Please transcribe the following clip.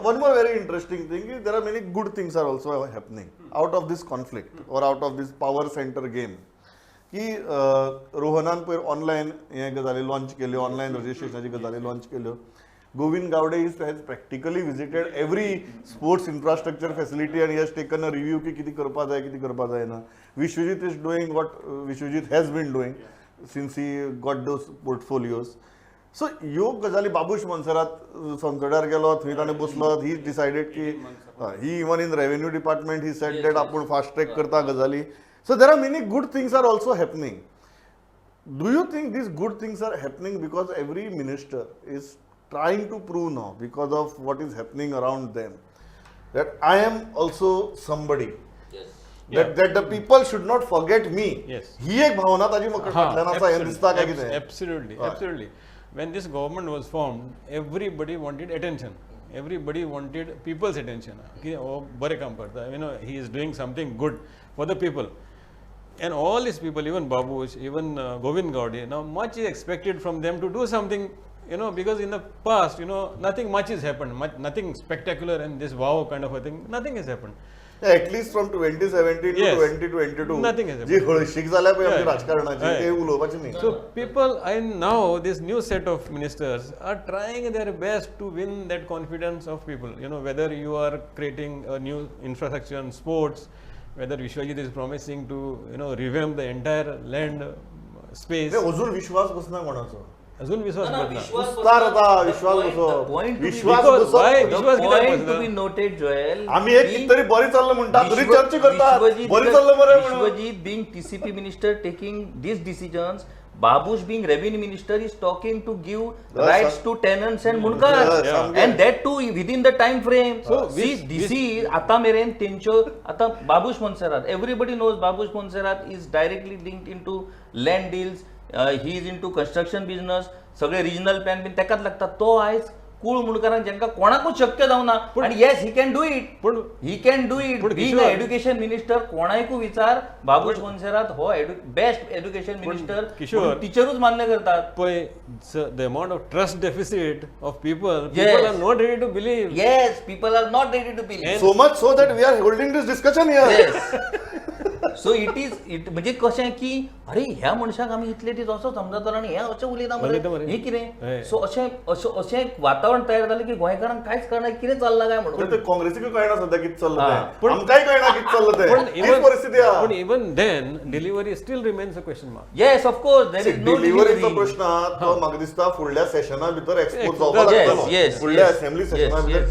one more very interesting thing is there are many good things are also happening out of this conflict or out of this power center game. की रोहनान पयर online हे गजाली launch केल्यो, online रजिस्ट्रेशनाची गजाली launch केल्यो. Govind Gowde has practically visited every sports infrastructure facility and he has taken a review की किती करपा जाय किती करपा जायना. Vishwajit is doing what Vishwajit has been doing since he got those portfolios. So ह्यो गजाली बाबूश मनसरात संसदार गेलो, थंय ताणें बसलो, he decided की he even in revenue department he said that आपूण fast track करता गजाली. So there are many good things are also happening. Do you think these good things are happening because every minister is trying to prove now because of what is happening around them that I am also somebody, that the people should not forget me. ही एक भावना ताजी म्हाका फाटल्यान आसा हे दिसता काय कितें? Absolutely. When this government was formed, everybody wanted attention. Everybody wanted people's attention. कि वो बरे काम करता, he is doing something good for the people. And all these people, even Babush, even Govind Gowde, now much is expected from them to do something. Because in the past, nothing much has happened, nothing spectacular and this wow kind of a thing, nothing has happened. At least from 2017 to 2022, nothing has जी हळशीक जाल्या पळय आमच्या राजकारणाची ते उलोवपाचें न्ही. So people, and now this new set of ministers are trying their best to win that confidence of people. Whether you are creating a new infrastructure in sports, whether Vishwajit is promising to revamp the entire land space. अजून विश्वास बसना कोणाचो. अजून विश्वास to be noted, Joel. आम्ही एक कितरी बरी चाललं म्हणतात, तरी चर्चा करतात. बरी चाललं बरं म्हणून. Vishwajit being TCP minister taking these decisions, Babush being revenue minister is talking to give rights to tenants and munkars, and that too within the time frame. So see, DC आता मेरेन तेंच्यो आता Babush Monserrat, everybody knows Babush Monserrat is directly linked into land deals. He is into construction business. सगळे regional plan been तेकाच लागतात. तो आयज कूळ मुणकारांक जेंका कोणाकूच शक्य जावना. आणि yes he can do it. He can do it. Being a education minister कोणायकू विचार बाबूश मोन्सेरात हो बेस्ट एड्युकेशन मिनिस्टर टीचरूच मान्य करतात. पळय the amount of trust deficit of people are not ready to believe. Yes, people are not ready to believe. So much so that we are holding this discussion here. Yes. So it म्हणजे कशें की अरे ह्या मनशाक आमी इतले दीस असो समजतालो आनी हे अशें उलयता मरे हे कितें. सो अशें वातावरण तयार जालें की गोंयकारांक कांयच कळना कितें चल्लां काय म्हणून. ते काँग्रेसीक कळना सद्या कितें चल्लां तें. आमकांय कळना कितें चल्लां तें. ही परिस्थिती आहा. पण even then delivery still remains a question mark. Yes of course there is no डिलिव्हरीचो प्रश्न तो म्हाका दिसता फुडल्या सेशना भितर एक्सपोज जावपाक लागतलो. फुडल्या असेंब्ली सेशना भितर